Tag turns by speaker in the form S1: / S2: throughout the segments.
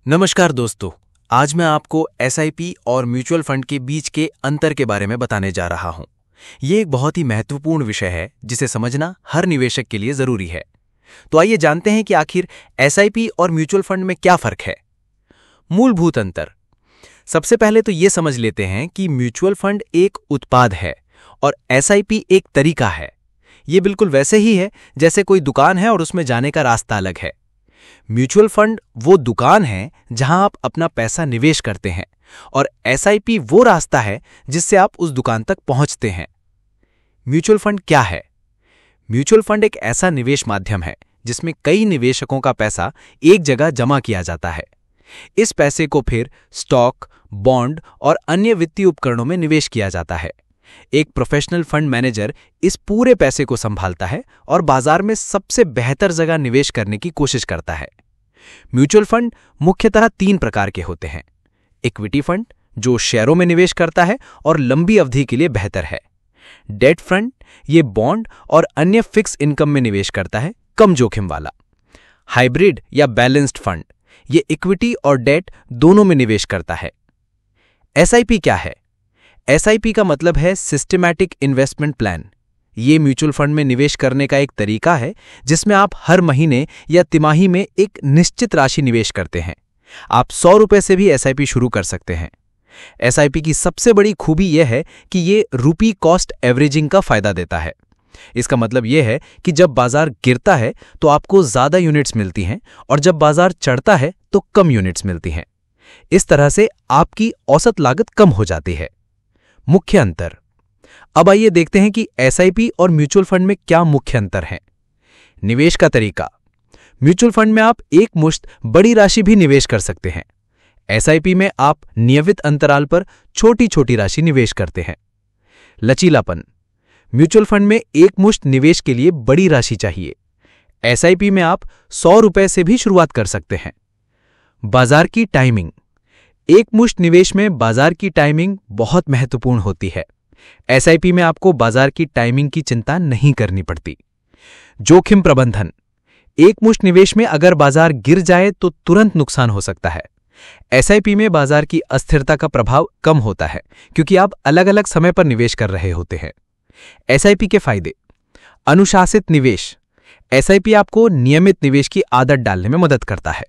S1: नमस्कार दोस्तों। आज मैं आपको एसआईपी और म्यूचुअल फंड के बीच के अंतर के बारे में बताने जा रहा हूं। ये एक बहुत ही महत्वपूर्ण विषय है जिसे समझना हर निवेशक के लिए जरूरी है। तो आइए जानते हैं कि आखिर एसआईपी और म्यूचुअल फंड में क्या फर्क है। मूलभूत अंतर। सबसे पहले तो ये समझ लेते हैं कि म्यूचुअल फंड एक उत्पाद है और एसआईपी एक तरीका है। ये बिल्कुल वैसे ही है जैसे कोई दुकान है और उसमें जाने का रास्ता अलग है। म्यूचुअल फंड वो दुकान है जहां आप अपना पैसा निवेश करते हैं और एसआईपी वो रास्ता है जिससे आप उस दुकान तक पहुंचते हैं। म्यूचुअल फंड क्या है? म्यूचुअल फंड एक ऐसा निवेश माध्यम है जिसमें कई निवेशकों का पैसा एक जगह जमा किया जाता है। इस पैसे को फिर स्टॉक, बॉन्ड और अन्य वित्तीय उपकरणों में निवेश किया जाता है। एक प्रोफेशनल फंड मैनेजर इस पूरे पैसे को संभालता है और बाजार में सबसे बेहतर जगह निवेश करने की कोशिश करता है। म्यूचुअल फंड मुख्यतः 3 प्रकार के होते हैं। इक्विटी फंड जो शेयरों में निवेश करता है और लंबी अवधि के लिए बेहतर है। डेट फंड ये बॉन्ड और अन्य फिक्स इनकम में निवेश करता है, कम जोखिम वाला। हाइब्रिड या बैलेंस्ड फंड ये इक्विटी और डेट दोनों में निवेश करता है। एसआईपी क्या है? एसआईपी का मतलब है सिस्टमैटिक इन्वेस्टमेंट प्लान। ये म्यूचुअल फंड में निवेश करने का एक तरीका है जिसमें आप हर महीने या तिमाही में एक निश्चित राशि निवेश करते हैं। आप 100 रुपये से भी एसआईपी शुरू कर सकते हैं। एसआईपी की सबसे बड़ी खूबी यह है कि ये रुपी कॉस्ट एवरेजिंग का फायदा देता है। इसका मतलब यह है कि जब बाजार गिरता है तो आपको ज्यादा यूनिट्स मिलती हैं और जब बाजार चढ़ता है तो कम यूनिट्स मिलती हैं। इस तरह से आपकी औसत लागत कम हो जाती है। मुख्य अंतर। अब आइए देखते हैं कि एसआईपी और म्यूचुअल फंड में क्या मुख्य अंतर है। निवेश का तरीका। म्यूचुअल फंड में आप एक मुश्त बड़ी राशि भी निवेश कर सकते हैं। एसआईपी में आप नियमित अंतराल पर छोटी छोटी राशि निवेश करते हैं। लचीलापन। म्यूचुअल फंड में एक मुश्त निवेश के लिए बड़ी राशि चाहिए। एसआईपी में आप 100 रुपये से भी शुरुआत कर सकते हैं। बाजार की टाइमिंग। एक मुश्त निवेश में बाजार की टाइमिंग बहुत महत्वपूर्ण होती है। एसआईपी में आपको बाजार की टाइमिंग की चिंता नहीं करनी पड़ती। जोखिम प्रबंधन। एक मुश्त निवेश में अगर बाजार गिर जाए तो तुरंत नुकसान हो सकता है। एसआईपी में बाजार की अस्थिरता का प्रभाव कम होता है क्योंकि आप अलग अलग समय पर निवेश कर रहे होते हैं। एसआईपी के फायदे। अनुशासित निवेश। एसआईपी आपको नियमित निवेश की आदत डालने में मदद करता है।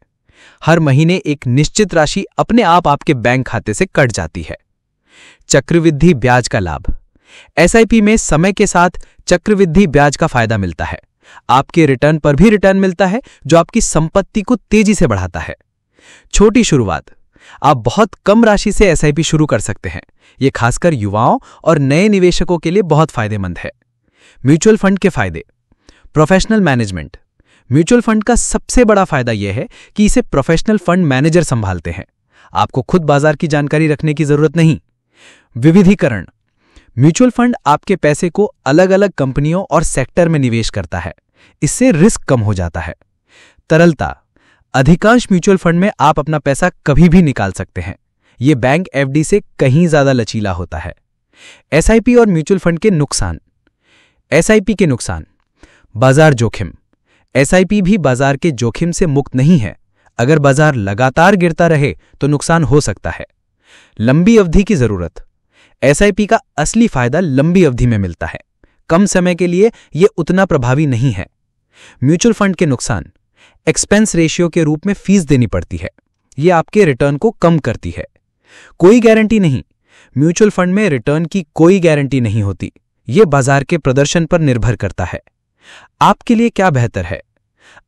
S1: हर महीने एक निश्चित राशि अपने आप आपके बैंक खाते से कट जाती है। चक्रवृद्धि ब्याज का लाभ। एसआईपी में समय के साथ चक्रवृद्धि ब्याज का फायदा मिलता है। आपके रिटर्न पर भी रिटर्न मिलता है जो आपकी संपत्ति को तेजी से बढ़ाता है। छोटी शुरुआत। आप बहुत कम राशि से एसआईपी शुरू कर सकते हैं। यह खासकर युवाओं और नए निवेशकों के लिए बहुत फायदेमंद है। म्यूचुअल फंड के फायदे। Professional management. म्यूचुअल फंड का सबसे बड़ा फायदा यह है कि इसे प्रोफेशनल फंड मैनेजर संभालते हैं। आपको खुद बाजार की जानकारी रखने की जरूरत नहीं। विविधीकरण। म्यूचुअल फंड आपके पैसे को अलग अलग कंपनियों और सेक्टर में निवेश करता है। इससे रिस्क कम हो जाता है। तरलता। अधिकांश म्यूचुअल फंड में आप अपना पैसा कभी भी निकाल सकते हैं। यह बैंक एफडी से कहीं ज्यादा लचीला होता है। एसआईपी और म्यूचुअल फंड के नुकसान। एसआईपी के नुकसान। बाजार जोखिम। एसआईपी भी बाजार के जोखिम से मुक्त नहीं है। अगर बाजार लगातार गिरता रहे तो नुकसान हो सकता है। लंबी अवधि की जरूरत। एसआईपी का असली फायदा लंबी अवधि में मिलता है। कम समय के लिए यह उतना प्रभावी नहीं है। म्यूचुअल फंड के नुकसान। एक्सपेंस रेशियो के रूप में फीस देनी पड़ती है। यह आपके रिटर्न को कम करती है। कोई गारंटी नहीं। म्यूचुअल फंड में रिटर्न की कोई गारंटी नहीं होती। यह बाजार के प्रदर्शन पर निर्भर करता है। आपके लिए क्या बेहतर है?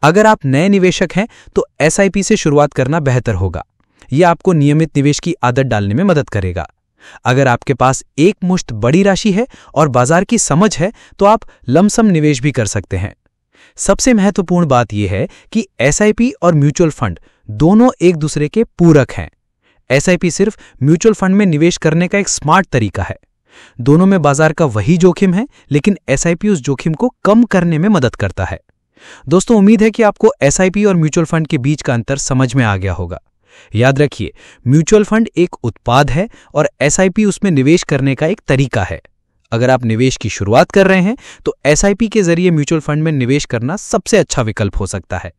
S1: अगर आप नए निवेशक हैं तो एसआईपी से शुरुआत करना बेहतर होगा। यह आपको नियमित निवेश की आदत डालने में मदद करेगा। अगर आपके पास एक मुश्त बड़ी राशि है और बाजार की समझ है तो आप लमसम निवेश भी कर सकते हैं। सबसे महत्वपूर्ण बात यह है कि एसआईपी और म्यूचुअल फंड दोनों एक दूसरे के पूरक हैं। एसआईपी सिर्फ म्यूचुअल फंड में निवेश करने का एक स्मार्ट तरीका है। दोनों में बाजार का वही जोखिम है, लेकिन एसआईपी उस जोखिम को कम करने में मदद करता है। दोस्तों, उम्मीद है कि आपको एसआईपी और म्यूचुअल फंड के बीच का अंतर समझ में आ गया होगा। याद रखिए, म्यूचुअल फंड एक उत्पाद है और एसआईपी उसमें निवेश करने का एक तरीका है।
S2: अगर आप निवेश की शुरुआत कर रहे हैं तो एसआईपी के जरिए म्यूचुअल फंड में निवेश करना सबसे अच्छा विकल्प हो सकता है।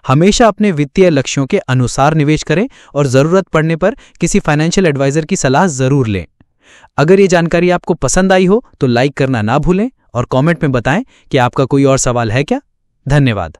S2: हमेशा अपने वित्तीय लक्ष्यों के अनुसार निवेश करें और जरूरत पड़ने पर किसी फाइनेंशियल एडवाइजर की सलाह जरूर लें। अगर ये जानकारी आपको पसंद आई हो तो लाइक करना ना भूलें और कमेंट में बताएं कि आपका कोई और सवाल है क्या। धन्यवाद।